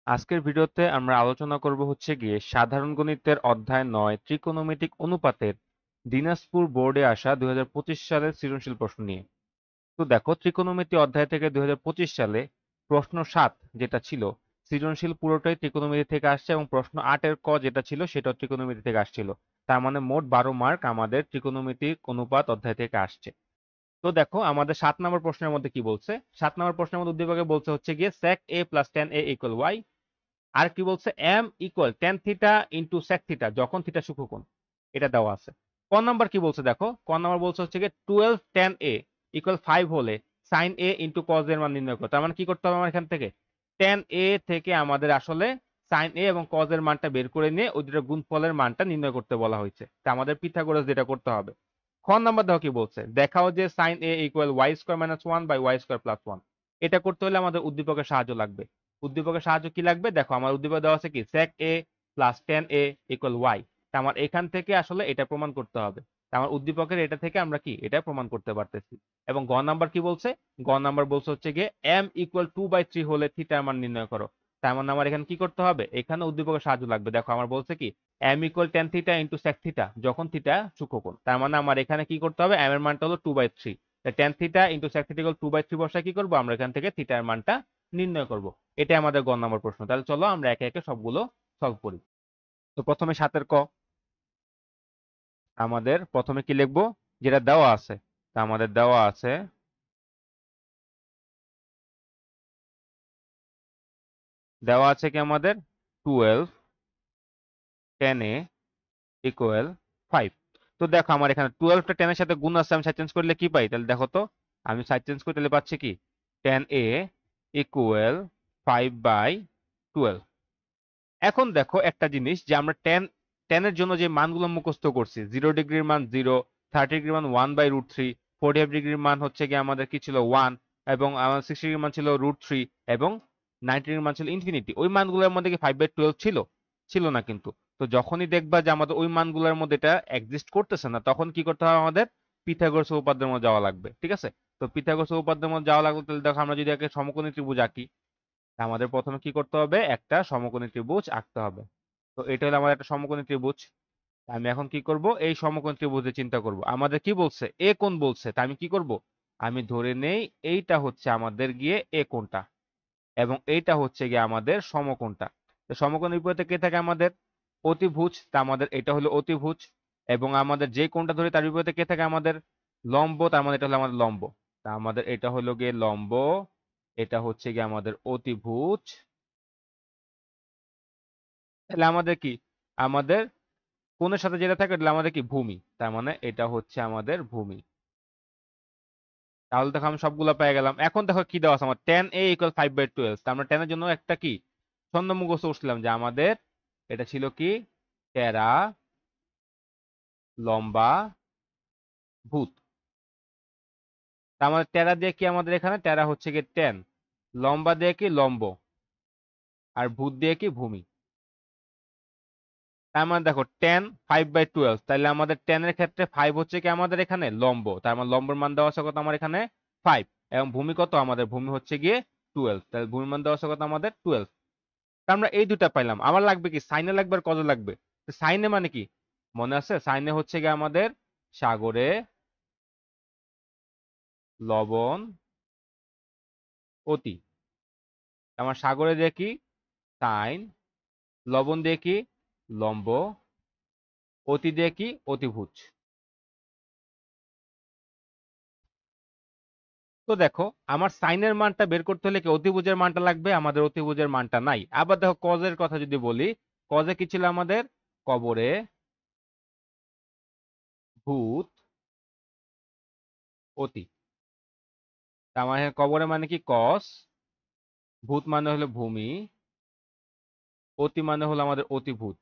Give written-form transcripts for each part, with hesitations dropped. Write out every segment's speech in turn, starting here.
আজকের ভিডিওতে আমরা আলোচনা করব হচ্ছে গিয়ে সাধারণ গণিতের অধ্যায় ৯ ত্রিকোণমিতিক অনুপাতের দিনাজপুর বোর্ডে আসা ২০২৫ সালের সৃজনশীল প্রশ্ন নিয়ে। তো দেখো, ত্রিকোণমিতি অধ্যায় থেকে ২০২৫ সালে প্রশ্ন ৭ যেটা ছিল সৃজনশীল পুরোটাই ত্রিকোণমিতি থেকে আসছে, এবং প্রশ্ন ৮ এর ক যেটা ছিল সেটাও ত্রিকোণমিতি থেকে আসছিল। তার মানে মোট ১২ মার্ক আমাদের ত্রিকোণমিতিক অনুপাত অধ্যায় থেকে আসছে। তো দেখো, আমাদের ৭ নম্বর প্রশ্নের মধ্যে কি বলছে। ৭ নম্বর প্রশ্নের মধ্যে উদ্দীপকে বলছে হচ্ছে গিয়ে sec a plus tan a equal y। আর কি বলছে, m equal tan theta into sec theta যখন থিটা সূক্ষ্মকোণ। এটা দেওয়া আছে। ক নাম্বার কি বলছে দেখো, ক নাম্বার বলছে হচ্ছে গিয়ে 12 tan a ইকুয়াল 5 হলে sin a ইনটু cos এর মান নির্ণয় করো। তার মানে কি করতে হবে আমার এখান থেকে, tan a থেকে আমাদের আসলে sin a এবং cos এর মানটা বের করে নিয়ে ওই দুটো গুণফলের মানটা নির্ণয় করতে বলা হয়েছে। তা আমাদের পিথাগোরাস যেটা করতে হবে। খ নাম্বার দেখো কি বলছে, দেখাও যে sin a equal y square minus 1 by y square plus 1। এটা করতে হলে আমাদের উদ্দীপকের সাহায্য লাগবে। উদ্দীপকের সাহায্য কি লাগবে দেখো, আমার উদ্দীপক দেওয়া আছে কি sec a plus tan a equal y। তা আমার এখান থেকে আসলে এটা প্রমাণ করতে হবে। তা আমার উদ্দীপকের এটা থেকে আমরা কি এটা প্রমাণ করতে পারতেছি। এবং গ নাম্বার কি বলছে, গ নাম্বার বলছে হচ্ছে গিয়ে m ইকুয়াল 2/3 হলে থিটার মান নির্ণয় করো। তার মানে আমার এখানে কি করতে হবে, এখানে উদ্দীপকের সাহায্য লাগবে। দেখো আমার বলছে কি m equal tan theta into sec theta যখন থিটা সূক্ষ্মকোণ। তার মানে আমার এখানে কি করতে হবে, m এর মানটা হলো 2/3। tan theta into sec theta equal 2/3 বসায় কি করবো আমরা এখান থেকে থিটার মানটা নির্ণয় করব। এটা আমাদের গ নম্বর প্রশ্ন। তাহলে চলো আমরা একে একে সবগুলো সলভ করি। তো প্রথমে ৭ এর ক, আমাদের প্রথমে কি লিখবো, যেটা দেওয়া আছে। তা আমাদের দেওয়া আছে কি আমাদের 12 tan a ইকুয়াল 5। তো দেখো আমার এখানে 12টা 10 এর সাথে গুণ আছে, আমি সাইড চেঞ্জ করলে কি পাই, তাহলে দেখো তো আমি সাইড চেঞ্জ করে তাহলে পাচ্ছি কি tan a ইকুয়াল 5/12। এখন দেখো একটা জিনিস, যে আমরা টেন এর জন্য যে মানগুলো মুখস্থ করছি, 0 ডিগ্রির মান 0, 30 ডিগ্রির মান 1/√3, 45 ডিগ্রির মান হচ্ছে কি আমাদের কি ছিল 1, এবং আমার 60 ডিগ্রির মান ছিল √3, এবং 90 ডিগ্রির মান ছিল ইনফিনিটি। ওই মানগুলোর মধ্যে কি 5/12 ছিল? ছিল না কিন্তু। তো যখনই দেখবা যে আমাদের ওই মানগুলোর মধ্যে এটা এক্সিস্ট করতেছে না, তখন কি করতে হবে আমাদের পিথাগোরাস উপপাদ্যের মধ্যে যাওয়া লাগবে। ঠিক আছে? তো পিথাগোরাস উপপাদ্যের মধ্যে যাওয়া লাগবে। তাহলে দেখো আমরা যদি একটা সমকোণী ত্রিভুজ আঁকি, আমাদের প্রথমে কি করতে হবে, একটা সমকোণী ত্রিভুজ আঁকতে হবে। তো এটা হলো আমার একটা সমকোণী ত্রিভুজ। আমি এখন কি করব, এই সমকোণ ত্রিভুজে চিন্তা করব। আমাদের কি বলছে, এ কোণ বলছে। তা আমি কি করব, আমি ধরে নেই এইটা হচ্ছে আমাদের গিয়ে এ কোণটা, এবং এইটা হচ্ছে গিয়ে আমাদের সমকোণটা। তো সমকোণের বিপরীতে কে থাকে আমাদের, অতিভুজ। তা আমাদের এটা হলো অতিভুজ। এবং আমাদের যে কোণটা ধরে তার বিপরীতে কে থাকে আমাদের, লম্ব। তার মানে এটা হলো আমাদের লম্ব। তা আমাদের এটা হলো গিয়ে লম্ব, এটা হচ্ছে গিয়ে আমাদের অতিভুজ। তাহলে আমাদের কি, আমাদের কোণের সাথে যেটা থাকে এটা আমাদের কি ভূমি। তার মানে এটা হচ্ছে আমাদের ভূমি। তাহলে দেখো আমি সবগুলো পেয়ে গেলাম। এখন দেখো কি দেওয়া আছে আমার, tan a ইকুয়াল 5/12। আমরা tan এর জন্য একটা কি ছন্দ মুখস্থ করছিলাম, যে আমাদের এটা ছিল কি টেরা লম্বা ভূত। তার মানে টেরা দিয়ে কি আমাদের এখানে, টেরা হচ্ছে কি tan, লম্বা দিয়ে কি লম্ব, আর ভূত দিয়ে কি ভূমি। তার মানে দেখো tan 5/12, তাহলে আমাদের tan এর ক্ষেত্রে 5 হচ্ছে কি আমাদের এখানে লম্ব। তার মানে লম্বের মান দেওয়া আছে কত আমার এখানে 5, এবং ভূমি কত আমাদের, ভূমি হচ্ছে গিয়ে 12। তাহলে ভূমির মান দেওয়া আছে কত আমাদের 12। তা আমরা এই দুটা পাইলাম। আমার লাগবে কি, সাইনে লাগবে আর কজে লাগবে। সাইনে মানে কি মনে আছে, সাইনে হচ্ছে গিয়ে আমাদের সাগরে লবণ অতি। আমার সাগরে দিয়ে কি সাইন, লবণ দিয়ে কি লম্ব, অতি দিয়ে কি অতিভুজ। তো দেখো আমার সাইনের মানটা বের করতে হলে কি অতিভুজের মানটা লাগবে, আমাদের অতিভুজের মানটা নাই। আবার দেখো কজের কথা যদি বলি, কজে কি ছিল আমাদের, কবরে ভূত অতি। তার মানে কবরে মানে কি কস, ভূত মানে হলো ভূমি, অতি মানে হলো আমাদের অতিভুজ।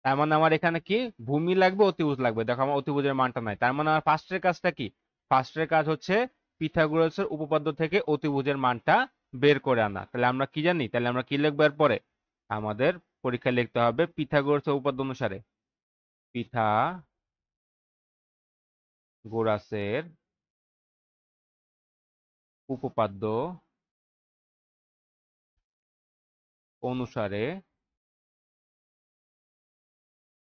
তার মানে আমার এখানে কি ভূমি লাগবে অতিভুজ লাগবে। দেখো আমার অতিভুজের মানটা নাই। তার মানে আমার ফার্স্টের কাজটা কি, ফার্স্টের কাজ হচ্ছে পিথাগোরাসের উপপাদ্য থেকে অতিভুজের মানটা বের করে আনা। তাহলে আমরা কি জানি, তাহলে আমরা কি লিখবো এরপরে, আমাদের পরীক্ষায় লিখতে হবে পিথাগোরাসের উপপাদ্য অনুসারে, পিথাগোরাসের উপপাদ্য অনুসারে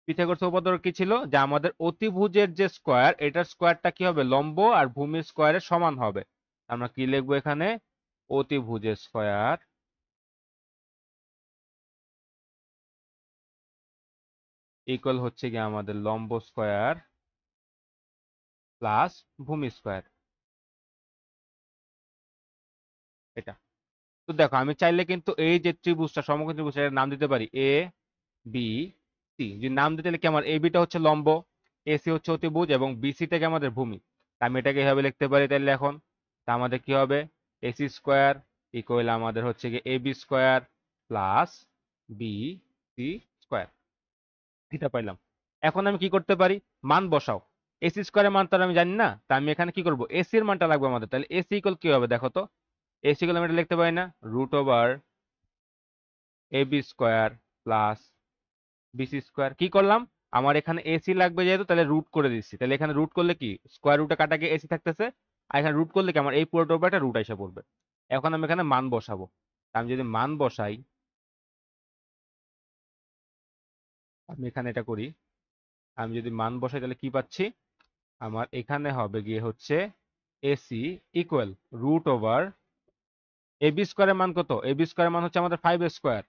পিথাগোরাস উপপাদ্য কি ছিল যে আমাদের অতিভুজের যে স্কয়ার এটার স্কয়ারটা কি হবে লম্ব আর ভূমির স্কয়ারের সমান হবে। আমরা কি লিখবো এখানে অতিভুজের স্কয়ার ইকুয়াল হচ্ছে কি আমাদের লম্ব স্কয়ার প্লাস ভূমি স্কয়ার। এটা তো দেখো আমি চাইলে কিন্তু এই যে ত্রিভুজটা সমকোণ ত্রিভুজ এর নাম দিতে পারি এ বি সি। যদি নাম দিতে হলে কি আমার এ বিটা হচ্ছে লম্ব, এসি হচ্ছে অতিভুজ এবং বিসি থেকে আমাদের ভূমি। তা আমি এটাকে এভাবে লিখতে পারি তাহলে এখন তা আমাদের কি হবে এসি স্কোয়ার ইকুয়াল আমাদের হচ্ছে কি A B square plus B C square. এটা পাইলাম। এখন আমি কি করতে পারি মান বসাও। এসি স্কোয়ারের মান তো আর আমি জানি না, তা আমি এখানে কি করব এসি এর মানটা লাগবে আমাদের। তাহলে এসি ইকুয়াল কি হবে দেখো তো, এসি ইকুয়াল আমি এটা লিখতে পারি না root over A B square plus BC square. কি করলাম আমার এখানে এসি লাগবে যেহেতু তাহলে রুট করে দিচ্ছি। তাহলে এখানে রুট করলে কি স্কোয়ার রুটে কাটা গিয়ে এসি থাকতেছে, আর এখানে রুট করলে কি আমার এই পুরোটার উপর একটা রুট এসে পড়বে। এখন আমি এখানে মান বসাবো। আমি যদি মান বসাই, আমি এখানে এটা করি, আমি যদি মান বসাই তাহলে কি পাচ্ছি আমার এখানে হবে গিয়ে হচ্ছে AC equal root over A B স্কোয়ারের মান কত, এ বি স্কোয়ারের মান হচ্ছে আমাদের 5 স্কোয়ার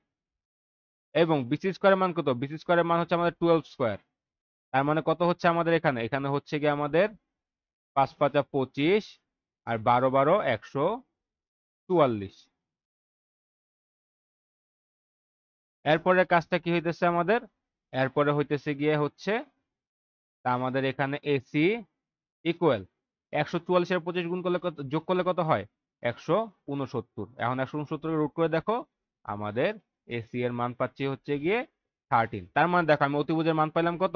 এবং বিসি স্কোয়ারের মান কত, বিসি স্কোয়ারের মান হচ্ছে আমাদের 12 স্কোয়ার। তার মানে কত হচ্ছে আমাদের এখানে, এখানে হচ্ছে গিয়ে আমাদের 5 5 25 আর 12 12 144। এরপরে কাজটা কি হইতেছে আমাদের, এরপরে হইতেছে গিয়ে হচ্ছে তা আমাদের এখানে এসি ইকুয়াল 144 এর 25 গুণ করলে কত, যোগ করলে কত হয় 169। এখন 169 রুট করে দেখো আমাদের এসি এর মান পাচ্ছি হচ্ছে গিয়ে 13। তার মানে দেখো আমি অতিভুজের মান পাইলাম কত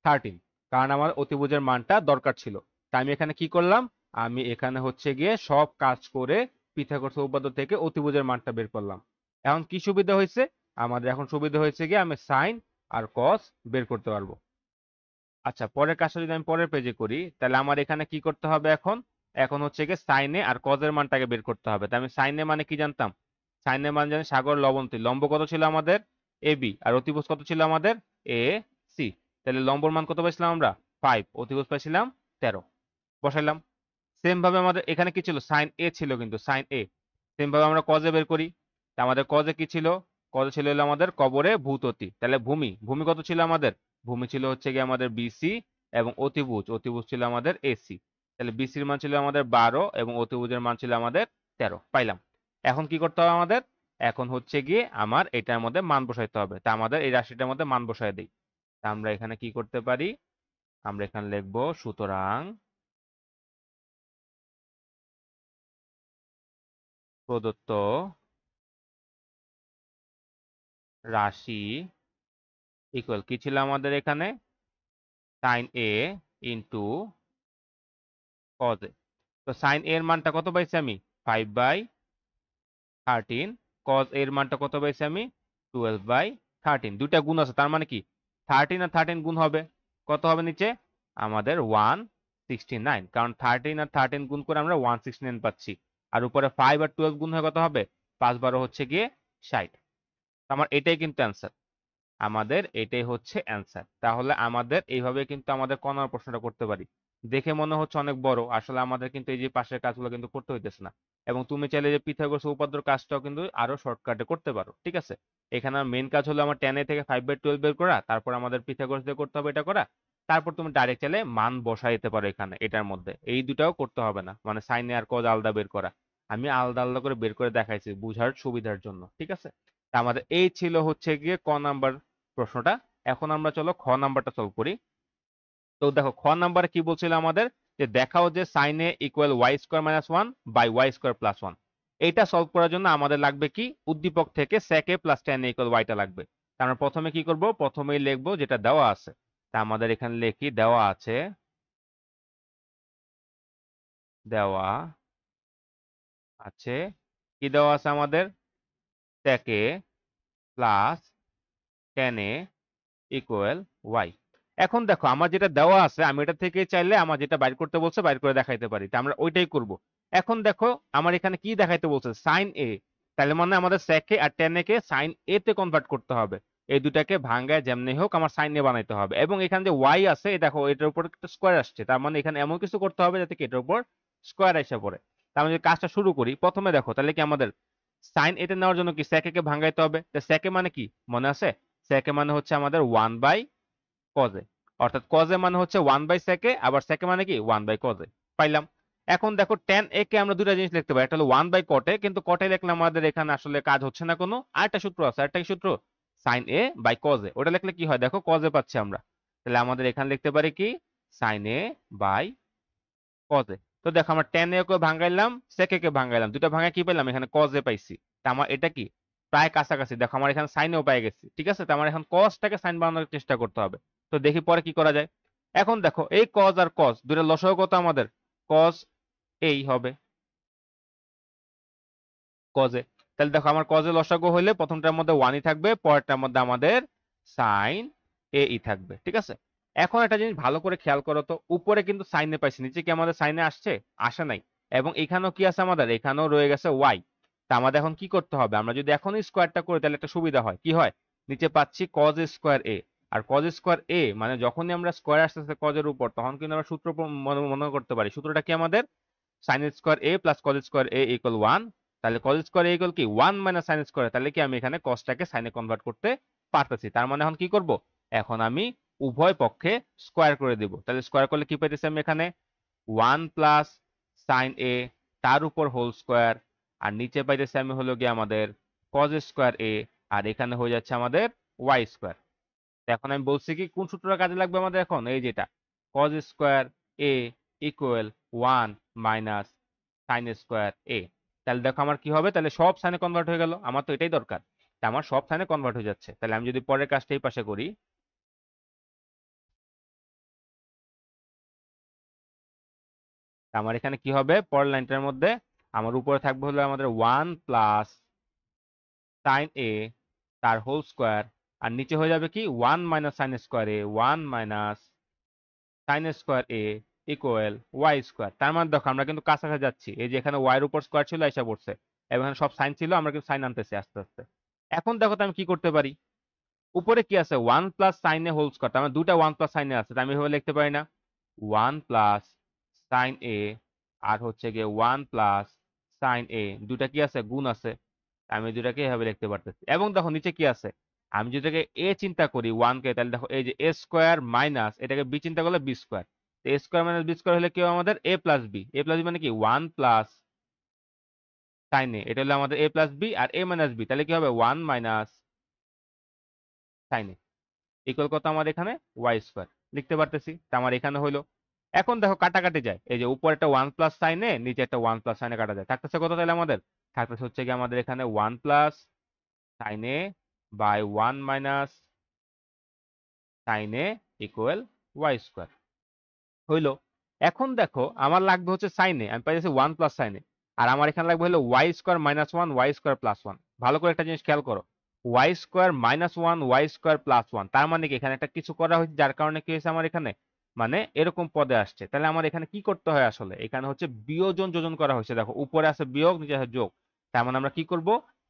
13, কারণ আমার অতিভুজের মানটা দরকার ছিল। তাই আমি এখানে কি করলাম, আমি এখানে হচ্ছে গিয়ে সব কাজ করে পিথাগোরাস উপপাদ্য থেকে অতিভুজের মানটা বের করলাম। এখন কি সুবিধা হয়েছে আমাদের, এখন সুবিধা হয়েছে গিয়ে আমি সাইন আর কস বের করতে পারবো। আচ্ছা পরের কাজটা যদি আমি পরের পেজে করি তাহলে আমার এখানে কি করতে হবে এখন, এখন হচ্ছে গিয়ে সাইনে আর কজের মানটাকে বের করতে হবে। তাই আমি সাইনে মানে কি জানতাম, সাইনে মান জানি সাগর লবন্তী। লম্ব কত ছিল আমাদের এ বি আর অতিভুজ কত ছিল আমাদের এ সি। তাহলে লম্বর মান কত পাইছিলাম আমরা 5, অতিভুজ পাইছিলাম 13, বসাইলাম। সেম ভাবে আমাদের এখানে কি ছিল সাইন এ ছিল, কিন্তু সাইন এ সেম ভাবে আমরা কজে বের করি। তা আমাদের কজে কি ছিল, কজে ছিল হলো আমাদের কবরে ভূততি। তাহলে ভূমি, ভূমি কত ছিল আমাদের, ভূমি ছিল হচ্ছে গিয়ে আমাদের বিসি এবং অতিভুজ, অতিভুজ ছিল আমাদের এসি। তাহলে বিসির মান ছিল আমাদের 12 এবং অতিভুজের মান ছিল আমাদের 13 পাইলাম। এখন কি করতে হবে আমাদের, এখন হচ্ছে গিয়ে আমার এটার মধ্যে মান বসাইতে হবে। তা আমাদের এই রাশিটার মধ্যে মান বসাই দিই। তা আমরা এখানে কি করতে পারি, আমরা এখানে লিখবো সুতরাং প্রদত্ত রাশি ইকুয়াল কি ছিল আমাদের এখানে sine a into cos a. তো সাইন এর মানটা কত পাইছি আমি 5/13, কজ এর মানটা কত পাইছি আমি 12/13। দুইটা গুণ আছে তার মানে কি 13 আর 13 গুণ হবে, কত হবে নিচে আমাদের 169, কারণ 13 আর 13 গুণ করে আমরা 169 পাচ্ছি। আর উপরে 5 আর 12 গুণ হয়ে কত হবে 5 12 হচ্ছে গিয়ে 60। আমার এটাই কিন্তু অ্যান্সার, আমাদের এটাই হচ্ছে অ্যান্সার। তাহলে আমাদের এইভাবে কিন্তু আমাদের ক নম্বর প্রশ্নটা করতে পারি। দেখে মনে হচ্ছে অনেক বড়, আসলে আমাদের কিন্তু এই যে পাশের কাজগুলো কিন্তু করতে হইতেছে না। এবং তুমি চাইলে যে পিথাগোরাস উপপাদ্যর কাজটাও কিন্তু আরো শর্টকাটে করতে পারো, ঠিক আছে। এখানে মেইন কাজ হলো আমার 10a থেকে 5/12 বের করা, তারপর আমাদের পিথাগোরাস দিয়ে করতে হবে এটা করা। তারপর তুমি ডাইরেক্ট চাইলে মান বসাইতে পারো এখানে এটার মধ্যে, এই দুটাও করতে হবে না, মানে সাইনে আর কজ আলাদা বের করা। আমি আলাদা আলাদা করে বের করে দেখাইছি বুঝার সুবিধার জন্য, ঠিক আছে। তা আমাদের এই ছিল হচ্ছে গিয়ে ক নাম্বার প্রশ্নটা। এখন আমরা চলো খ নাম্বারটা সলভ করি। তো দেখো খ নাম্বারে কি বলছিল আমাদের, যে দেখাও যে sine a equal y square minus 1 by y square plus 1। এইটা সলভ করার জন্য আমাদের লাগবে কি উদ্দীপক থেকে sec a plus tan a equal ওয়াইটা লাগবে। তা আমরা প্রথমে কি করব, প্রথমেই লিখবো যেটা দেওয়া আছে। তা আমাদের এখানে লিখি দেওয়া আছে, দেওয়া আছে কি দেওয়া আছে আমাদের sec a plus tan a equal y. এখন দেখো আমার যেটা দেওয়া আছে আমি এটা থেকে চাইলে আমার যেটা বাইর করতে বলছে বাইর করে দেখাইতে পারি, তা আমরা ওইটাই করব। এখন দেখো আমার এখানে কি দেখাইতে বলছে সাইন এ, তাহলে মানে আমাদের sec a আর tan a কে sin a তে কনভার্ট করতে হবে। এই দুটাকে ভাঙ্গায় যেমনি হোক আমার sin a বানাইতে হবে। এবং এখানে যে y আছে এই দেখো এটার উপর একটা স্কয়ার আসছে, তার মানে এখানে এমন কিছু করতে হবে যাতে কি এটার উপর স্কয়ার এসে পড়ে। তার মানে যদি কাজটা শুরু করি, প্রথমে দেখো তাহলে কি আমাদের sin a তে নেওয়ার জন্য কি sec a কে ভাঙ্গাইতে হবে। তো sec a মানে কি মনে আছে? sec a মানে হচ্ছে আমাদের 1 বাই cos a, অর্থাৎ cos a মানে হচ্ছে 1 বাই sec a, আবার sec a মানে কি 1 বাই cos a। পাইলাম। এখন দেখো tan a কে আমরা দুটা জিনিস লিখতে পারি, একটা হলো 1 বাই cot a, কিন্তু cot a লিখলে আমাদের এখানে আসলে কাজ হচ্ছে না কোনো। আরেকটা সূত্র আছে, আরেকটা কি সূত্র? sin a by cos a, ওটা লিখলে কি হয় দেখো cos a পাচ্ছি আমরা। তাহলে আমাদের এখানে লিখতে পারি কি sin a by cos a। তো দেখো আমরা tan a K ভাঙাইলাম, sec a কে ভাঙাইলাম, দুটো ভাঙায় কি পেলাম? এখানে cos a পাইছি। তা আমার এটা কি প্রায় কাছাকাছি, দেখো আমার এখানে sin ও পেয়ে গেছি। ঠিক আছে, তো আমার এখন cos টাকে sin বানানোর চেষ্টা করতে হবে। তো দেখি পরে কি করা যায়। এখন দেখো এই cos আর cos দুটো লসাগু কত আমাদের? cos এই হবে cos a। তাহলে দেখো আমার cos এর লসাগু হইলে প্রথমটার মধ্যে 1 ই থাকবে, পরেরটার মধ্যে আমাদের sin a ই থাকবে। ঠিক আছে, এখন একটা জিনিস ভালো করে খেয়াল করো তো, উপরে কিন্তু sin a পাইছি, নিচে কি আমাদের sin a আসছে? আসে নাই। এবং এখানেও কি আছে আমাদের? এখানেও রয়ে গেছে y। তা আমাদের এখন কি করতে হবে? আমরা যদি এখনই স্কয়ারটা করি তাহলে একটা সুবিধা হয়, কি হয়? নিচে পাচ্ছি cos স্কয়ার a, আর cos স্কয়ার a মানে যখনই আমরা স্কয়ার আসতেছে cos এর উপর, তখন কিন্তু আমরা সূত্র মনে করতে পারি। সূত্রটা কি আমাদের? sin square a plus cos square a equal 1। তাহলে cos স্কয়ার a ইকুয়াল কি 1 মাইনাস sin স্কয়ার। তাহলে কি আমি এখানে cos টাকে sin এ কনভার্ট করতে পারতেছি। তার মানে এখন কি করব? এখন আমি উভয় পক্ষে স্কয়ার করে দেব। তাহলে স্কয়ার করলে কি পাইতেছি আমি এখানে? 1 প্লাস sin a তার উপর হোল স্কয়ার, আর নিচে পাইতেছি আমি হলো গিয়ে আমাদের cos স্কয়ার a, আর এখানে হয়ে যাচ্ছে আমাদের y স্কয়ার। এখন আমি বলছি কি কোন সূত্রটা কাজে লাগবে আমাদের এখন? এই যেটা cos square a equal 1 minus sin square a। তাহলে দেখো আমার কি হবে? তাহলে সব সাইনে কনভার্ট হয়ে গেল, আমার তো এটাই দরকার। তা আমার সব সাইনে কনভার্ট হয়ে যাচ্ছে। তাহলে আমি যদি পরের কাজটা এই পাশে করি, তা আমার এখানে কি হবে? পরের লাইনটার মধ্যে আমার উপরে থাকবে হলো আমাদের 1 প্লাস sin a তার হোল স্কয়ার, আর নিচে হয়ে যাবে কি 1 minus sin square a, 1 minus sin square a equal y square. তার মানে দেখো আমরা কিন্তু কাছাকাছি যাচ্ছি। এই যে এখানে y এর উপর স্কয়ার ছিল এসে পড়ছে, এবং এখানে সব সাইন ছিল, আমরা কিন্তু সাইন আনতেছি আস্তে আস্তে। এখন দেখো তো আমি কি করতে পারি? উপরে কি আছে? 1 plus sin a whole square, তার মানে দুটা 1 প্লাস sin a আছে, তাই আমি এভাবে লিখতে পারি না? 1 প্লাস sin a আর হচ্ছে গিয়ে 1 প্লাস sin a, দুটা কি আছে? গুণ আছে। আমি দুটাকে এভাবে লিখতে পারতেছি। এবং দেখো নিচে কি আছে? আমি যদি এটাকে a চিন্তা করি 1 কে, তাহলে দেখো এই যে a স্কয়ার মাইনাস এটাকে b চিন্তা করলে b square. a square minus b square হলে কি হবে আমাদের? a plus b। a plus b মানে কি 1 প্লাস sin a, এটা হলো আমাদের a প্লাস b, আর a মাইনাস b তাহলে কি হবে? 1 মাইনাস sin a ইকুয়াল কত আমার এখানে? y স্কয়ার লিখতে পারতেছি। তা আমার এখানে হলো। এখন দেখো কাটাকাটি যায়, এই যে উপরে একটা 1 প্লাস sin a, নিচে একটা 1 প্লাস sin a কাটা যায়, থাকতেছে কত তাহলে আমাদের? থাকতেছে হচ্ছে কি আমাদের এখানে 1 plus sin a by 1 minus sin a equal y square হইলো। এখন দেখো আমার লাগবে হচ্ছে sin a, আমি পাইতেছি 1 প্লাস sin a, আর আমার এখানে লাগবে হলো y square minus 1 y square plus 1। ভালো করে একটা জিনিস খেয়াল করো, y square minus 1 y square plus 1, তার মানে কি এখানে একটা কিছু করা হয়েছে যার কারণে কি হয়েছে আমার এখানে, মানে এরকম পদে আসছে। তাহলে আমার এখানে কি করতে হয় আসলে? এখানে হচ্ছে বিয়োজন যোজন করা হয়েছে। দেখো উপরে আছে বিয়োগ, নিচে আছে যোগ। তার মানে আমরা কি করব?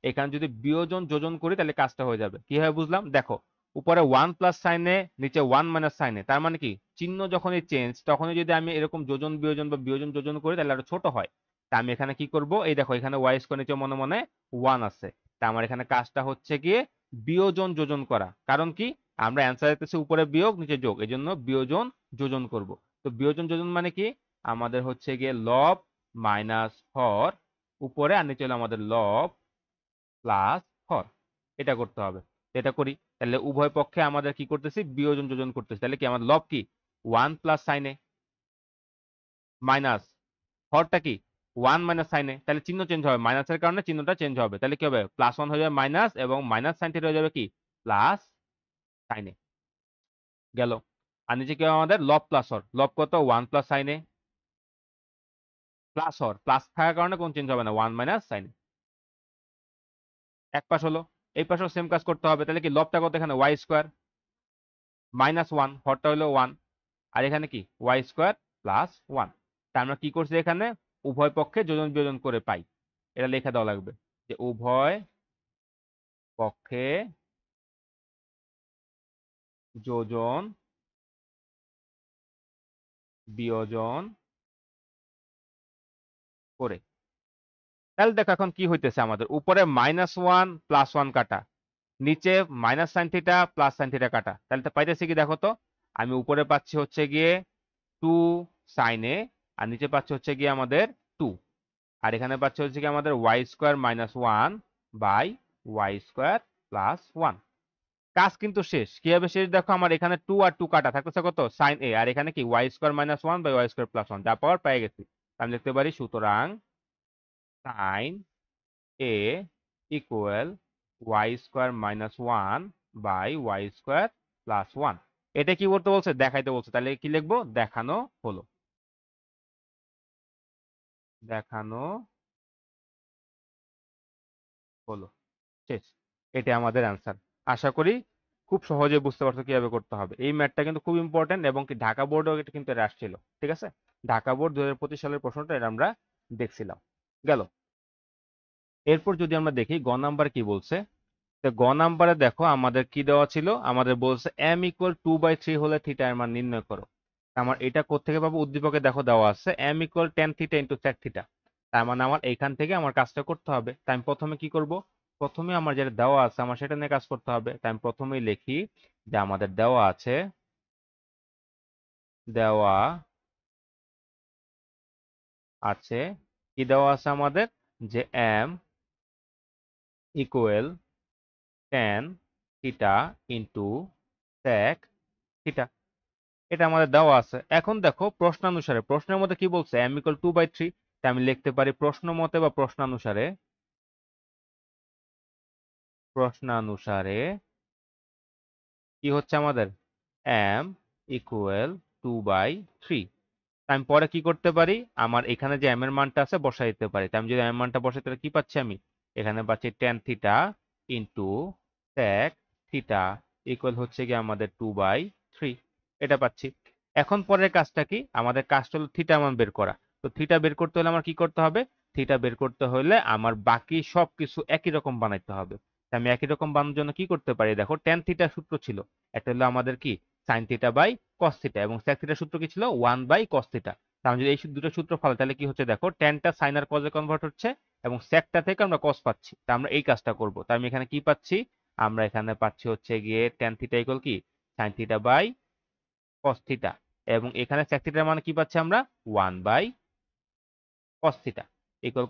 এখানে যদি বিয়োজন যোজন করি তাহলে কাজটা হয়ে যাবে। কিভাবে বুঝলাম? দেখো উপরে 1 প্লাস sin a, নিচে 1 মাইনাস sin a, তার মানে কি চিহ্ন যখনই চেঞ্জ তখনই যদি আমি এরকম যোজন বিয়োজন বা বিয়োজন যোজন করি তাহলে আরো ছোট হয়। তা আমি এখানে কি করব? এই দেখো এখানে y স্কয়ার নিচে মনে মনে 1 আছে। তা আমার এখানে কাজটা হচ্ছে গিয়ে বিয়োজন যোজন করা। কারণ কি আমরা অ্যান্সার দিতেছি উপরে বিয়োগ নিচে যোগ, এই জন্য বিয়োজন যোজন করব। তো বিয়োজন যোজন মানে কি আমাদের হচ্ছে গিয়ে লব মাইনাস হর উপরে, আর নিচে হলো আমাদের লব প্লাস হর। এটা করতে হবে। এটা করি, তাহলে উভয় পক্ষে আমাদের কি করতেছি? বিয়োজন যোজন করতেছি। তাহলে কি আমাদের লব কি 1 প্লাস sin a মাইনাস হরটা কি 1 মাইনাস sin a। তাহলে চিহ্ন চেঞ্জ হবে, মাইনাসের কারণে চিহ্নটা চেঞ্জ হবে। তাহলে কি হবে? প্লাস 1 হয়ে যাবে মাইনাস, এবং মাইনাস sin থিটা হয়ে যাবে কি প্লাস sin a। গেল। আর নিচে কি হবে আমাদের? লব প্লাস হর। লব কত? 1 plus sin a plus Har, plus থাকার কারণে কোন চেঞ্জ হবে না, 1 মাইনাস sin a। এক পাশ হলো, এই পাশেও সেম কাজ করতে হবে। তাহলে কি লবটা কত এখানে? y স্কয়ার মাইনাস 1, হরটা হলো 1, আর এখানে কি y স্কয়ার প্লাস 1। তা আমরা কি করছি এখানে? উভয় পক্ষে যোজন বিয়োজন করে পাই, এটা লেখা দেওয়া লাগবে। যে উভয় পক্ষে যোজন বিয়োজন করে। তাহলে দেখো এখন কি হইতেছে, আমাদের উপরে -1 + 1 কাটা, নিচে -sin θ + sin θ কাটা, তাহলে তো পাইতেছি কি দেখো তো, আমি উপরে পাচ্ছি হচ্ছে গিয়ে 2 sin a, আর নিচে পাচ্ছি হচ্ছে গিয়ে আমাদের 2, আর এখানে পাচ্ছি হচ্ছে গিয়ে আমাদের y² - 1/y² + 1। কাজ কিন্তু শেষ। কিভাবে শেষ দেখো, আমার এখানে 2 আর 2 কাটা থাকতেছে কত, sin a, আর এখানে কি y² - 1/y² + 1, যা পাওয়ার পেয়ে গেছি। আমি লিখতে পারি সুতরাং sin a = y² - 1/y² + 1। এটা কি করতে বলছে, দেখাইতে বলছে, তাহলে কি লিখবো, দেখানো হলো। দেখানো হলো, শেষ। এটা আমাদের অ্যান্সার। আশা করি খুব সহজে বুঝতে পারছো কিভাবে করতে হবে। এই ম্যাথটা কিন্তু খুব ইম্পর্টেন্ট, এবং কি ঢাকা বোর্ডেও এটা কিন্তু এটা আসছিল। ঠিক আছে, ঢাকা বোর্ড 2025 সালের প্রশ্নটা এটা আমরা দেখছিলাম। গেল। এরপর যদি আমরা দেখি গ নাম্বার কি বলছে, তো গ নাম্বারে দেখো আমাদের কি দেওয়া ছিল, আমাদের বলছে m = 2/3 হলে থিটা এর মান নির্ণয় করো। আমার এটা কোত্থেকে পাবো, উদ্দীপকে দেখো দেওয়া আছে m = tan θ * sec θ। তার মানে আমার এইখান থেকে আমার কাজটা করতে হবে। তাই আমি প্রথমে কি করব, প্রথমে আমার যেটা দেওয়া আছে আমার সেটা নিয়ে কাজ করতে হবে। তাই আমি প্রথমেই লিখি যে আমাদের দেওয়া আছে, দেওয়া আছে কি দেওয়া আছে আমাদের, যে m = tan θ * sec θ। এটা আমাদের দেওয়া আছে। এখন দেখো প্রশ্নানুসারে, প্রশ্নের মধ্যে কি বলছে m = 2/3, তাই আমি লিখতে পারি প্রশ্ন মতে বা প্রশ্নানুসারে, প্রশ্নানুসারে কি হচ্ছে আমাদের, m = 2/3। আমি পরে কি করতে পারি, আমার এখানে যে m এর মানটা আছে বসাই দিতে পারি। তাই আমি যদি m এর মানটা বসাই, তাহলে কি পাচ্ছি, আমি এখানে পাচ্ছি tan θ * sec θ হচ্ছে কি আমাদের 2/3, এটা পাচ্ছি। এখন পরের কাজটা কি, আমাদের কাজটা হলো থিটা মান বের করা। তো থিটা বের করতে হলে আমার কি করতে হবে, থিটা বের করতে হলে আমার বাকি সবকিছু একই রকম বানাইতে হবে। তা আমি একই রকম বানানোর জন্য কি করতে পারি, দেখো tan θ সূত্র ছিল, একটা হলো আমাদের কি sin θ / cos θ, এবং sec θ সূত্র কি ছিল 1/cos θ। আমি যদি এই দুটো সূত্র ফালাই, তাহলে কি হচ্ছে দেখো, ট্যানটা সাইন আর কজে কনভার্ট হচ্ছে, এবং সেকটা থেকে আমরা কস পাচ্ছি। তা আমরা এই কাজটা করব। তা আমি এখানে কি পাচ্ছি, আমরা এখানে পাচ্ছি হচ্ছে গিয়ে ট্যান থিটা = কি sine theta by cos theta, এবং এখানে sec থিটার মানে কি পাচ্ছি আমরা 1/cos থিটা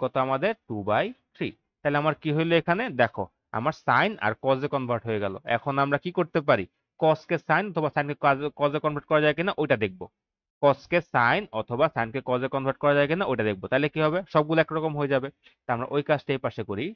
কত আমাদের 2/3। তাহলে আমার কি হইলো, এখানে দেখো আমার সাইন আর কজে কনভার্ট হয়ে গেল। এখন আমরা কি করতে পারি, কসকে সাইন অথবা সাইনকে কজে কনভার্ট করা যায় কিনা ওইটা দেখবো। কসকে সাইন অথবা সাইনকে কজে কনভার্ট করা যায় কিনা ওটা দেখবো। তাহলে কি হবে, সবগুলো একরকম হয়ে যাবে। তা আমরা ওই কাজটা এই পাশে করি।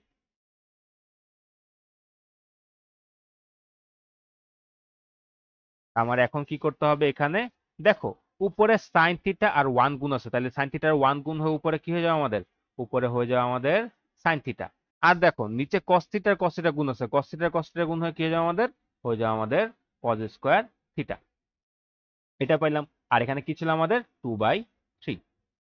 আমার এখন কি করতে হবে, এখানে দেখো উপরে সাইন থিটা আর 1 গুণ আছে, তাহলে সাইন থিটার 1 গুণ হয়ে উপরে কি হয়ে যাবে আমাদের, উপরে হয়ে যাবে আমাদের সাইন থিটা। আর দেখো নিচে কস থিটার কস থিটা গুণ আছে, কস থিটার কস থিটা গুণ হয়ে কি হয়ে যাবে আমাদের, হয়ে যাবে আমাদের cos² থিটা। এটা পাইলাম। আর এখানে কি ছিল আমাদের 2/3।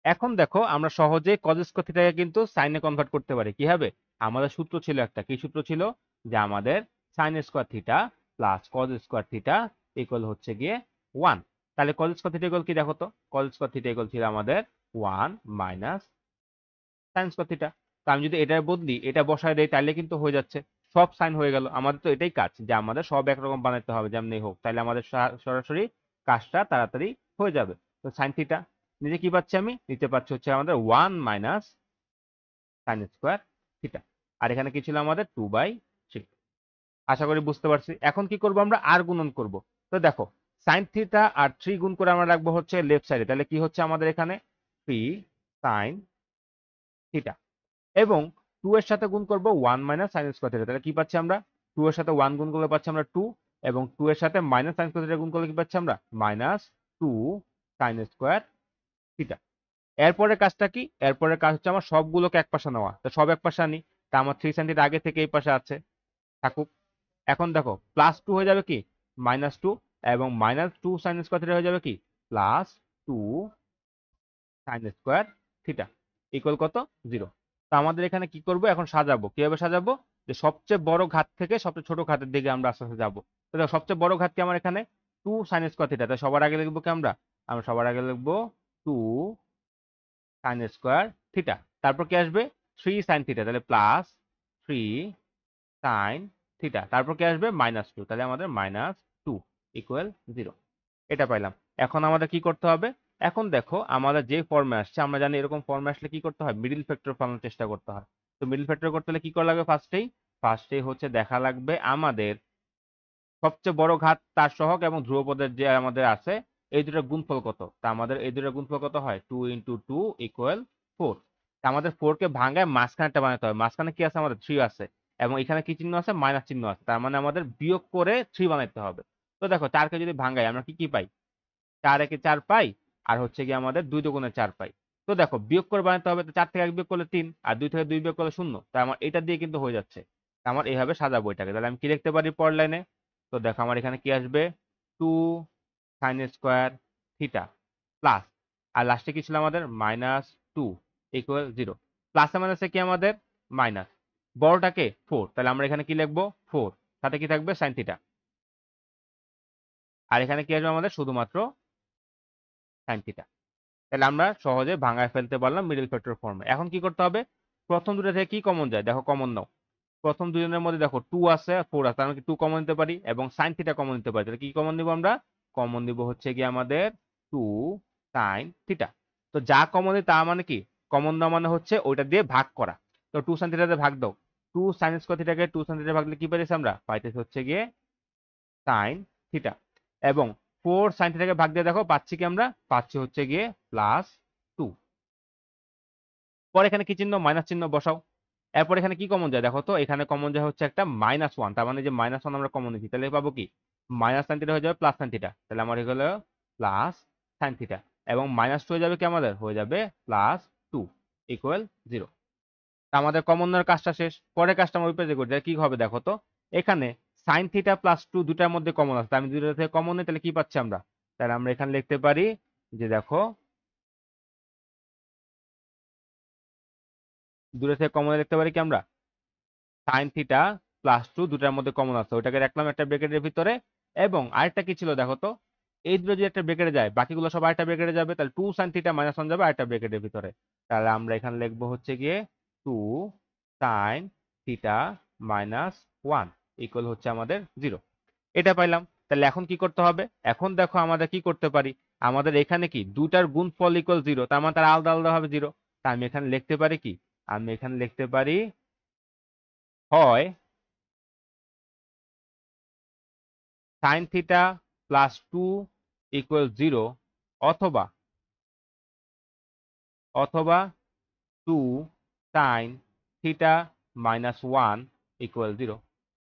এখন দেখো আমরা সহজে cos স্কয়ার থিটাকে কিন্তু সাইনে কনভার্ট করতে পারি। কি হবে, আমাদের সূত্র ছিল একটা, কি সূত্র ছিল, যে আমাদের sine square theta plus cos square theta equal হচ্ছে গিয়ে 1। তাহলে cos স্কয়ার থিটা ইকুয়াল কি দেখো তো, cos স্কয়ার থিটা ইকুয়াল ছিল আমাদের 1 মাইনাস সাইন স্কয়ার থিটা। তো আমি যদি এটার বদলি এটা বসায় দেই, তাহলে কিন্তু হয়ে যাচ্ছে, সব সাইন হয়ে গেল। আমাদের তো এটাই কাজ, যে আমাদের সব একরকম বানাইতে হবে যেমনি হোক, তাহলে আমাদের সরাসরি কাজটা তাড়াতাড়ি হয়ে যাবে। তো সাইন থিটা নিচে কি পাচ্ছি, আমি নিচে পাচ্ছি হচ্ছে আমাদের 1 মাইনাস সাইন স্কয়ার থিটা, আর এখানে কি ছিল আমাদের 2/3। আশা করি বুঝতে পারছি। এখন কি করব, আমরা আর গুণন করব। তো দেখো সাইন থিটা আর 3 গুণ করে আমরা রাখবো হচ্ছে লেফট সাইডে, তাহলে কি হচ্ছে আমাদের এখানে 3 সাইন থিটা, এবং 2 এর সাথে গুণ করব 1 মাইনাস সাইন স্কয়ার থিটা, তাহলে কি পাচ্ছি আমরা, 2 এর সাথে 1 গুণ করলে পাচ্ছি আমরা 2, এবং 2 এর সাথে মাইনাস সাইন স্কয়ার থিটা গুণ করলে কি পাচ্ছি আমরা -2 সাইন স্কয়ার থিটা। এরপরের কাজটা কি, এরপরের কাজ হচ্ছে আমার সবগুলোকে এক পাশে নেওয়া। তো সব এক পাশে আনি, তা আমার 3 সাইন থিটা আগে থেকে এই পাশে আছে, থাকুক। এখন দেখো +2 হয়ে যাবে কি -2, এবং -2 সাইন স্কয়ার থিটা হয়ে যাবে কি +2 সাইন স্কয়ার থিটা ইকুয়াল কত 0। তো আমাদের এখানে কি করব, এখন সাজাবো, কিভাবে সাজাবো, যে সবচেয়ে বড় ঘাত থেকে সবচেয়ে ছোট ঘাতের দিকে আমরা আস্তে আস্তে যাবো। তো দেখো সবচেয়ে বড় ঘাত কি আমার এখানে, 2 sin² থিটা, তাই সবার আগে লিখবো কি আমরা, সবার আগে লিখবো 2 sin² থিটা। তারপর কি আসবে, 3 sin থিটা, তাহলে +3 sin থিটা। তারপর কি আসবে, -2, তাহলে আমাদের -2 = 0। এটা পাইলাম। এখন আমাদের কি করতে হবে, এখন দেখো আমাদের যে ফর্মে আসছে, আমরা জানি এরকম ফর্মে আসলে কি করতে হয়, মিডল ফ্যাক্টর পাওয়ার চেষ্টা করতে হয়। তো মিডল ফ্যাক্টর করতে হলে কি করা লাগবে, ফার্স্টেই হচ্ছে দেখা লাগবে আমাদের সবচেয়ে বড় ঘাত, তার সহগ এবং ধ্রুবপদের যে আমাদের আছে, এই দুটোর গুণফল কত। তা আমাদের এই দুটোর গুণফল কত হয়, 2 × 2 = 4। তা আমাদের 4 কে ভাঙায় মাঝখানেরটা বানাতে হবে। মাঝখানে কি আছে, আমাদের 3 আছে, এবং এখানে কি চিহ্ন আছে, মাইনাস চিহ্ন আছে, তার মানে আমাদের বিয়োগ করে 3 বানাইতে হবে। তো দেখো 4 কে যদি ভাঙাই আমরা কি কি পাই, 4 একে 4 পাই, আর হচ্ছে কি আমাদের 2 দুগুণে 4 পাই। তো দেখো বিয়োগ করে বানাতে হবে, তো 4 থেকে 1 বিয়োগ করলে 3, আর 2 থেকে 2 বিয়োগ করলে 0। তাই আমার এটা দিয়ে কিন্তু হয়ে যাচ্ছে। তা আমার এইভাবে সাজাবো এটাকে। তাহলে আমি কি লিখতে পারি পরের লাইনে, তো দেখো আমার এখানে কি আসবে, 2 sin² থিটা প্লাস, আর লাস্টে কি ছিল আমাদের, -2 = 0। প্লাসে মাইনাসে কি আমাদের মাইনাস, বড়টাকে 4, তাহলে আমরা এখানে কি লিখবো, 4, সাথে কি থাকবে sin থিটা, আর এখানে কি আসবে আমাদের শুধুমাত্র sin থিটা। তাহলে আমরা সহজে ভাঙায় ফেলতে পারলাম মিডল ফ্যাক্টর ফর্মে। এখন কি করতে হবে, প্রথম দুটো থেকে কি কমন যায়, দেখো কমন নাও। প্রথম দুজনের মধ্যে দেখো 2 আছে 4 আছে, আমরা কি 2 কমন নিতে পারি, এবং sin থিটা কমন নিতে পারি। তাহলে কি কমন নিব আমরা, কমন দিব হচ্ছে কি আমাদের 2 sin থিটা। তো যা কমন দিই তা মানে কি, কমন দেওয়া মানে হচ্ছে ওইটা দিয়ে ভাগ করা। তো 2 sin থিটা দিয়ে ভাগ দাও, 2 sin² থিটাকে 2 sin থিটা ভাগলে কি পাইতেছি আমরা, পাইতেছি হচ্ছে গিয়ে sin থিটা। এবং 4 sin থিটাকে ভাগ দিয়ে দেখো পাচ্ছি কি আমরা, পাচ্ছি হচ্ছে গিয়ে +2। পরে এখানে কি চিহ্ন, মাইনাস চিহ্ন বসাও। এরপর এখানে কি কমন যায় দেখো তো, এখানে কমন যায় হচ্ছে একটা -1, তার মানে যে -1 আমরা কমন নিচ্ছি, তাহলে পাবো কি, -sin থিটা হয়ে যাবে +sin থিটা, তাহলে আমার হয়ে গেল +sin থিটা। এবং -2 হয়ে যাবে কি, আমাদের হয়ে যাবে +2 = 0। আমাদের কমন নেওয়ার কাজটা শেষ। পরের কাজটা আমরা ওই পেজে করি, তাহলে কি হবে দেখো তো, এখানে sin থিটা +2 দুটার মধ্যে কমন আছে, আমি দুটো থেকে কমন নিই, তাহলে কি পাচ্ছি আমরা, তাহলে আমরা এখানে লিখতে পারি যে দেখো, দুটো থেকে কমন লিখতে পারি কি আমরা, sin থিটা +2 দুটার মধ্যে কমন আছে, ওইটাকে রাখলাম একটা ব্র্যাকেটের ভিতরে। এবং আরেকটা কি ছিল দেখো তো, এই দুটো যদি একটা ব্র্যাকেটে যায়, বাকিগুলো সব আরেকটা ব্র্যাকেটে যাবে, তাহলে 2 sin থিটা -1 যাবে আরেকটা ব্র্যাকেটের ভিতরে। তাহলে আমরা এখানে লিখবো হচ্ছে গিয়ে 2 sin থিটা -1 হচ্ছে আমাদের 0। এটা পাইলাম। তাহলে এখন কি করতে হবে, এখন দেখো আমাদের কি করতে পারি, আমাদের এখানে কি দুটার গুণফল =0, তার মানে তার আলাদা আলাদা হবে 0। তা আমি এখানে লিখতে পারি কি, আমি এখানে লিখতে পারি হয় sin থিটা +2 = 0, অথবা অথবা 2 sin থিটা -1 = 0।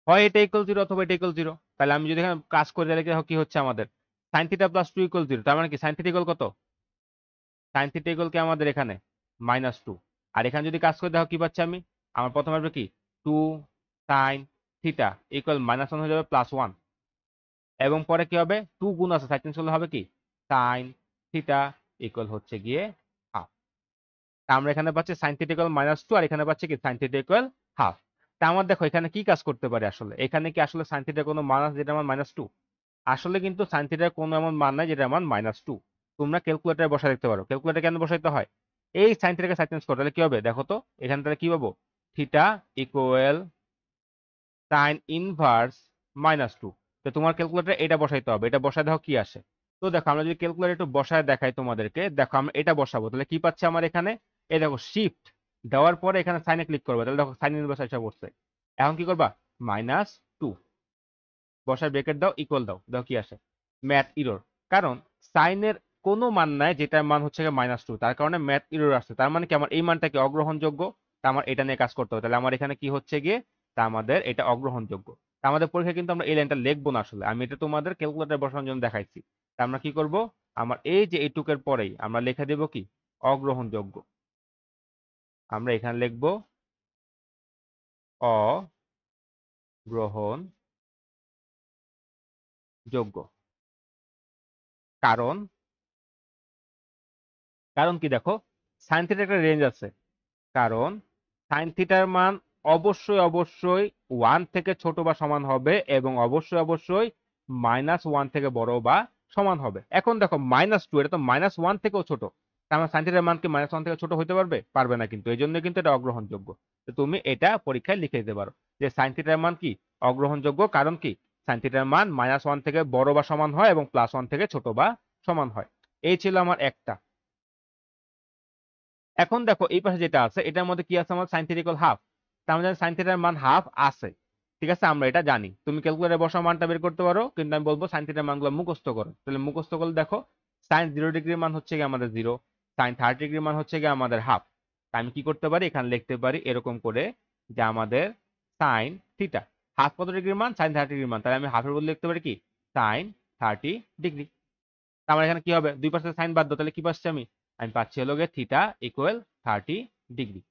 হয় এটা =0 অথবা এটা =0। তাহলে আমি যদি এখানে কাজ করি, তাহলে কি হচ্ছে আমাদের, sin থিটা +2 = 0, তার মানে কি sin থিটা কত, sin থিটা কি আমাদের এখানে -2। আর এখানে যদি কাজ করে দেখো কি পাচ্ছি আমি, আমার প্রথম আসবে কি, 2 sin থিটা -1 হয়ে যাবে +1। এবং পরে কি হবে, 2 গুণ আছে, সাইড চেঞ্জ করলে হবে কি, sin থিটা হচ্ছে গিয়ে হাফ। আমরা এখানে পাচ্ছি sin থিটা -2, আর এখানে পাচ্ছি কি sin থিটা হাফ। তা আমার দেখো এখানে কি কাজ করতে পারে আসলে, এখানে কি আসলে sin থিটা কোনো মান আছে যেটা আমার -2, আসলে কিন্তু sin থিটার কোনো এমন মান নাই যেটা আমার -2। তোমরা ক্যালকুলেটরে বসায় দেখতে পারো, ক্যালকুলেটরে কেন বসাইতে হয়, এই sin থিটাকে সাইড চেঞ্জ করো, তাহলে কি হবে দেখো তো, এখানে তাহলে কি পাবো, থিটা ইকুয়াল sin−1 -2। তো তোমার ক্যালকুলেটরে এটা বসাইতে হবে, এটা বসায় দেখো কি আসে। তো দেখো আমরা যদি ক্যালকুলেটর একটু বসায় দেখাই তোমাদেরকে, দেখো আমরা এটা বসাবো, তাহলে কি পাচ্ছি আমার এখানে, এই দেখো শিফট দেওয়ার পরে এখানে সাইনে ক্লিক করবে, তাহলে দেখো সাইন ইনভার্স এসে পড়ছে। এখন কি করবা, -2 বসায় ব্রেকেট দাও, ইকুয়াল দাও, দেখো কি আসে, ম্যাথ ইরর। কারণ সাইনের কোনো মান নাই যেটার মান হচ্ছে -2, তার কারণে ম্যাথ ইরর আসছে। তার মানে কি আমার এই মানটা কি অগ্রহণযোগ্য, তা আমার এটা নিয়ে কাজ করতে হবে। তাহলে আমার এখানে কি হচ্ছে গিয়ে, তা আমাদের এটা অগ্রহণযোগ্য। তা আমাদের পরীক্ষায় কিন্তু আমরা এই লাইনটা লিখবো না আসলে, আমি এটা তোমাদের ক্যালকুলেটর বসানোর জন্য দেখাইছি। তা আমরা কি করব, আমার এই যে এইটুকের পরেই আমরা লিখে দেব কি, অগ্রহণযোগ্য। আমরা এখানে লিখবো অগ্রহণযোগ্য। কারণ কারণ কি দেখো, সাইন থিটার একটা রেঞ্জ আছে। কারণ সাইন থিটার মান অবশ্যই অবশ্যই 1 থেকে ছোট বা সমান হবে এবং অবশ্যই অবশ্যই -1 থেকে বড় বা সমান হবে। এখন দেখো -2, এটা তো -1 থেকেও ছোট, তার মানে সাইন থিটার মান কি -1 থেকে ছোট হতে পারবে? পারবে না, কিন্তু এই জন্য কিন্তু এটা অগ্রহণযোগ্য। তো তুমি এটা পরীক্ষায় লিখে দিতে পারো যে সাইন থিটার মান কি অগ্রহণযোগ্য, কারণ কি সাইন থিটার মান -1 থেকে বড় বা সমান হয় এবং +1 থেকে ছোট বা সমান হয়। এই ছিল আমার একটা। এখন দেখো এই পাশে যেটা আছে এটার মধ্যে কি আছে, আমার সাইন থিটা ইকুয়াল হাফ। তার মানে সাইন থিটার মান হাফ আছে, ঠিক আছে, আমরা এটা জানি। তুমি ক্যালকুলেটরে বসা মানটা বের করতে পারো, কিন্তু আমি বলবো সাইন থিটার মানগুলো মুখস্থ করো। তাহলে মুখস্থ করলে দেখো সাইন 0 ডিগ্রির মান হচ্ছে গিয়ে আমাদের 0, সাইন 30 ডিগ্রির মান হচ্ছে গিয়ে আমাদের হাফ। তা আমি কি করতে পারি, এখানে লিখতে পারি এরকম করে যে আমাদের সাইন থিটা হাফ কত ডিগ্রির মান, সাইন 30 ডিগ্রির মান, তাহলে আমি হাফের বদলে লিখতে পারি কি সাইন 30 ডিগ্রি। আমার এখানে কি হবে, দুই পাশে সাইন বাদ দাও, তাহলে কি পাচ্ছি আমি, আমি পাচ্ছি হলো গিয়ে থিটা ইকুয়াল 30 ডিগ্রি।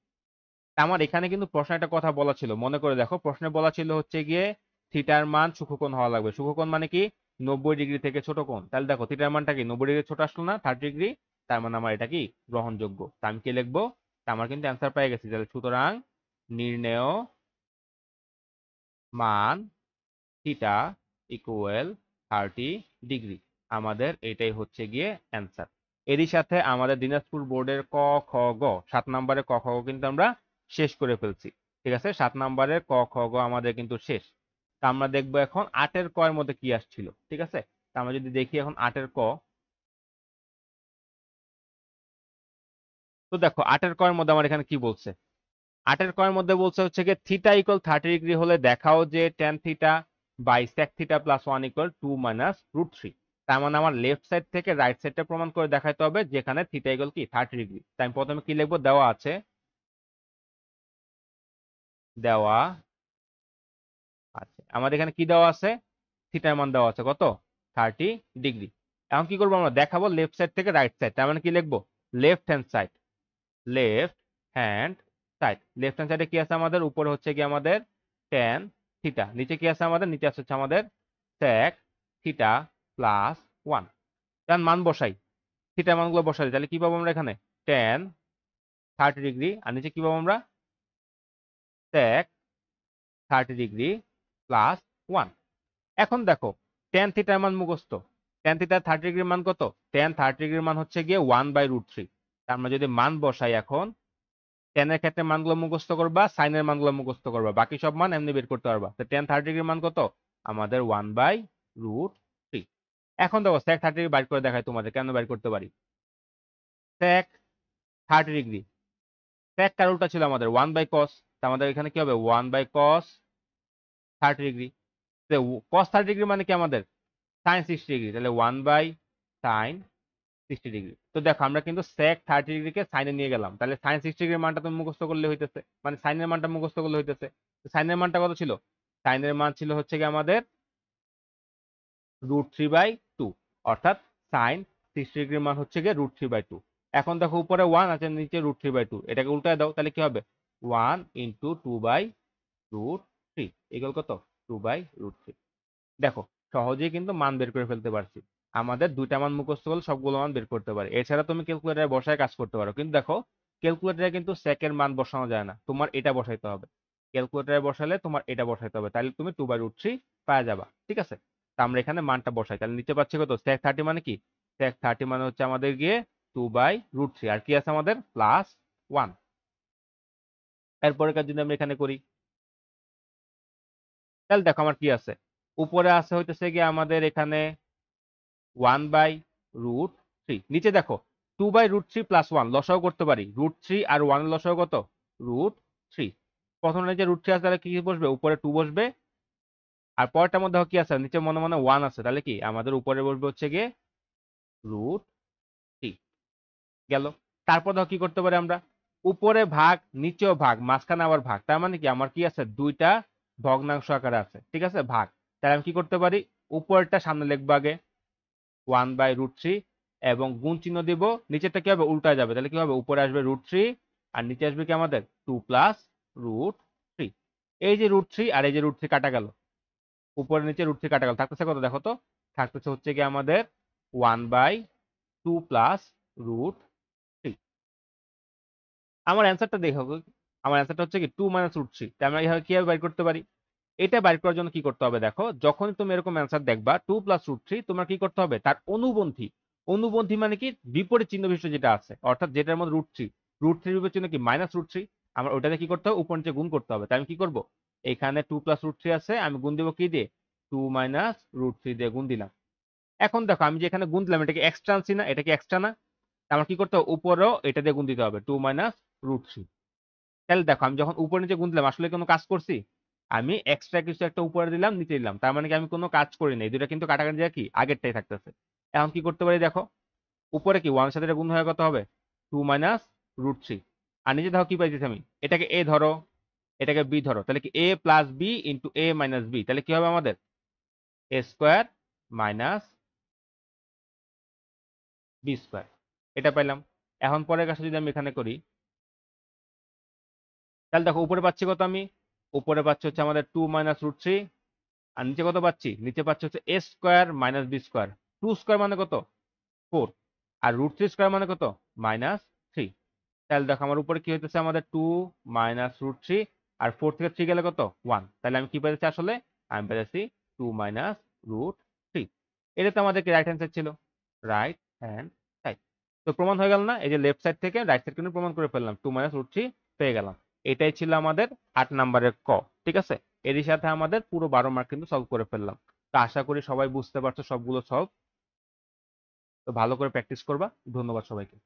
আমার এখানে কিন্তু প্রশ্নে একটা কথা বলা ছিল, মনে করে দেখো, প্রশ্নে বলা ছিল হচ্ছে গিয়ে থিটার মান সূক্ষ্মকোণ হওয়া লাগবে। সূক্ষ্মকোণ মানে কি 90 ডিগ্রি থেকে ছোট কোণ। তাহলে দেখো থিটার মানটা কি 90 ডিগ্রি ছোট আসলো না, 30 ডিগ্রি, তার মানে আমার এটা কি গ্রহণযোগ্য। তা আমি কি লিখবো, তা আমার কিন্তু অ্যান্সার পেয়ে গেছি। তাহলে সুতরাং নির্ণেয় মান থিটা ইকুয়াল 30 ডিগ্রি, আমাদের এটাই হচ্ছে গিয়ে অ্যান্সার। এরই সাথে আমাদের দিনাজপুর বোর্ডের ক খ গ 7 নম্বরের ক খ গ কিন্তু আমরা শেষ করে ফেলছি। ঠিক আছে, 7 নম্বরের ক খ গ আমাদের কিন্তু শেষ। তা আমরা দেখবো এখন 8-এর ক এর মধ্যে কি আসছিল। ঠিক আছে, তা আমরা যদি দেখি এখন 8-এর ক, তো দেখো 8-এর ক এর মধ্যে আমার এখানে কি বলছে, 8-এর ক এর মধ্যে বলছে হচ্ছে গিয়ে থিটা ইকুয়াল 30 ডিগ্রি হলে দেখাও যে tan theta by sec theta plus 1 equal 2 minus √3। তার মানে আমার লেফট সাইড থেকে রাইট সাইডটা প্রমাণ করে দেখাইতে হবে যেখানে থিটা ইকুয়াল কি 30 ডিগ্রি। তাই আমি প্রথমে কি লিখবো, দেওয়া আছে, দেওয়া আছে, আমাদের এখানে কি দেওয়া আছে, থিটার মান দেওয়া আছে কত 30 ডিগ্রি। এখন কি করবো, আমরা দেখাবো লেফট সাইড থেকে রাইট সাইড। তার মানে কি লিখবো, left hand side, left hand side, left hand সাইডে কি আছে আমাদের, উপরে হচ্ছে কি আমাদের ট্যান থিটা, নিচে কি আছে আমাদের, নিচে আছে হচ্ছে আমাদের sec থিটা প্লাস 1। তার মান বসাই, থিটার মানগুলো বসাই, তাহলে কি পাবো আমরা এখানে ট্যান 30 ডিগ্রি, আর নিচে কি পাবো আমরা sec 30 ডিগ্রি প্লাস 1। এখন দেখো ট্যান থিটার মান মুখস্থ, ট্যান থিটার 30 ডিগ্রির মান কত, ট্যান 30 ডিগ্রির মান হচ্ছে গিয়ে 1/√3। আমরা যদি মান বসাই এখন, টেনের ক্ষেত্রে মানগুলো মুখস্থ করবা, সাইনের মানগুলো মুখস্থ করবা, বাকি সব মান এমনি বের করতে পারবা। তো টেন 30 ডিগ্রির মান কত, আমাদের 1/√3। এখন দেখো sec 30 বাইর করে দেখাই তোমাদের, কেন বাইর করতে পারি। sec 30 ডিগ্রি, sec কার উল্টা ছিল আমাদের 1/cos, আমাদের এখানে কি হবে 1/cos 30 ডিগ্রি। cos 30 ডিগ্রি মানে কি আমাদের sin 60 ডিগ্রি, তাহলে 1/sin 60 ডিগ্রি। তো দেখো আমরা কিন্তু sec 30 ডিগ্রিকে সাইনে নিয়ে গেলাম, তাহলে sin 60 ডিগ্রির মানটা তুমি মুখস্থ করলে হইতেছে, মানে সাইনের মানটা মুখস্থ করলে হইতেছে। সাইনের মানটা কত ছিল, সাইনের মান ছিল হচ্ছে কি আমাদের √3/2, অর্থাৎ sin 60 ডিগ্রির মান হচ্ছে গিয়ে √3/2। এখন দেখো উপরে 1 আছে, নিচে √3/2, এটাকে উল্টায় দাও, তাহলে কি হবে 1 × 2/√3 ইকুয়াল কত 2/√3। দেখো সহজেই কিন্তু মান বের করে ফেলতে পারছি। আমাদের দুইটা মান মুখস্থ করলে সবগুলো মান বের করতে পারে। এছাড়া তুমি ক্যালকুলেটরে বসায় কাজ করতে পারো, কিন্তু দেখো ক্যালকুলেটরে কিন্তু সেকের মান বসানো যায় না, তোমার এটা বসাইতে হবে। ক্যালকুলেটরে বসালে তোমার এটা বসাইতে হবে, তাহলে তুমি 2/√3 পাওয়া যাবা। ঠিক আছে, তা আমরা এখানে মানটা বসাই, তাহলে নিচে পাচ্ছি কত sec 30 মানে কি, sec 30 মানে হচ্ছে আমাদের গিয়ে 2/√3, আর কি আছে আমাদের +1। এরপরে কাজ যদি আমরা এখানে করি, তাহলে দেখো আমার কি আছে, উপরে আছে হইতেছে গিয়ে আমাদের এখানে 1/√3, নিচে দেখো 2/√3 + 1 লসাগু করতে পারি, √3 আর 1 এর লসাগু কত √3। প্রথমে যে √3 আছে তাহলে কি বসবে, উপরে 2 বসবে, আর পরেরটার মধ্যে কি আছে, নিচে মনে মনে 1 আছে, তাহলে কি আমাদের উপরে বসবে হচ্ছে গিয়ে √3 গেল। তারপর দেখো কি করতে পারি আমরা, উপরে ভাগ নিচেও ভাগ মাঝখানে আবার ভাগ, তার মানে কি আমার কি আছে দুইটা ভগ্নাংশ আকারে আছে, ঠিক আছে ভাগ। তাহলে আমি কি করতে পারি, উপরেরটা সামনে লিখবো আগে 1/√3 এবং গুণ চিহ্ন দিব, নিচেরটা কি হবে উল্টা যাবে, তাহলে কি হবে উপরে আসবে √3 আর নিচে আসবে কি আমাদের 2 + √3। এই যে √3 আর এই যে √3 কাটা গেল, উপরে নিচে √3 কাটা গেল, থাকতেছে কত দেখো তো, থাকতেছে হচ্ছে কি আমাদের 1/2 + √3। আমার অ্যান্সারটা দেখো, আমার অ্যান্সারটা হচ্ছে কি 2 মাইনাস রুট থ্রি। তাই আমরা এইভাবে কিভাবে বাইর করতে পারি? এটা বাইর করার জন্য কি করতে হবে দেখো, যখনই তুমি এরকম অ্যান্সার দেখবা 2 প্লাস রুট থ্রি, তোমার কি করতে হবে তার অনুবন্ধী। অনুবন্ধী মানে কি বিপরীত চিহ্ন বিশিষ্ট যেটা আছে, অর্থাৎ যেটার মধ্যে রুট থ্রি, রুট থ্রির বিপরীত চিহ্ন কি মাইনাস রুট থ্রি, আমার ওটাতে কি করতে হবে উপর নিচে গুণ করতে হবে। তাই আমি কি করব, এখানে 2 প্লাস রুট থ্রি আছে, আমি গুণ দেবো কি দিয়ে 2 মাইনাস রুট থ্রি দিয়ে গুণ দিলাম। এখন দেখো আমি যে এখানে গুণ দিলাম এটা কি এক্সট্রা আনছি না, এটা কি এক্সট্রা না? আমার কি করতে হবে উপরেও এটা দিয়ে গুণ দিতে হবে 2 মাইনাস রুট থ্রি। তাহলে দেখো আমি যখন উপরে নিচে গুণ দিলাম আসলে কোনো কাজ করছি? আমি এক্সট্রা কিছু একটা উপরে দিলাম নিচে দিলাম, তার মানে কি আমি কোনো কাজ করি নাই, দুটা কিন্তু কাটাকাটি যায় কি আগেরটাই থাকতেছে। এখন কি করতে পারি দেখো, উপরে কি ওয়ান সাথে এটা গুণ হয়ে কত হবে 2 মাইনাস রুট থ্রি, আর নিচে দেখো কি পাইতেছি আমি, এটাকে এ ধরো এটাকে বি ধরো, তাহলে কি এ প্লাস বি ইন্টু এ মাইনাস বি, তাহলে কি হবে আমাদের এ স্কোয়ার মাইনাস বি স্কোয়ার, এটা পাইলাম। এখন পরের কাছে যদি আমি এখানে করি, তাহলে দেখো উপরে পাচ্ছি কত আমি, উপরে পাচ্ছি হচ্ছে আমাদের 2 মাইনাস রুট থ্রি, আর নিচে কত পাচ্ছি, নিচে পাচ্ছি হচ্ছে A square minus B square. 2 square মানে কত 4, আর রুট থ্রি স্কোয়ার মানে কত মাইনাস থ্রি। তাহলে দেখো আমার উপরে কি হইতেছে আমাদের 2 মাইনাস রুট থ্রি, আর 4 থেকে 3 গেলে কত 1, তাহলে আমি কি পাইতেছি আসলে, আমি পাইতেছি 2 মাইনাস রুট থ্রি। এটা তো আমাদের কি রাইট হ্যান্ড সাইড ছিল, রাইট হ্যান্ড সাইড। তো প্রমাণ হয়ে গেল না, এই যে লেফট সাইড থেকে রাইট সাইড কিন্তু প্রমাণ করে ফেললাম, 2 মাইনাস রুট থ্রি পেয়ে গেলাম। এটাই ছিল আমাদের 8 নম্বরের ক। ঠিক আছে, এরই সাথে আমাদের পুরো 12 মার্ক কিন্তু সলভ করে ফেললাম। তো আশা করি সবাই বুঝতে পারছো সবগুলো সলভ। তো ভালো করে প্র্যাকটিস করবা। ধন্যবাদ সবাইকে।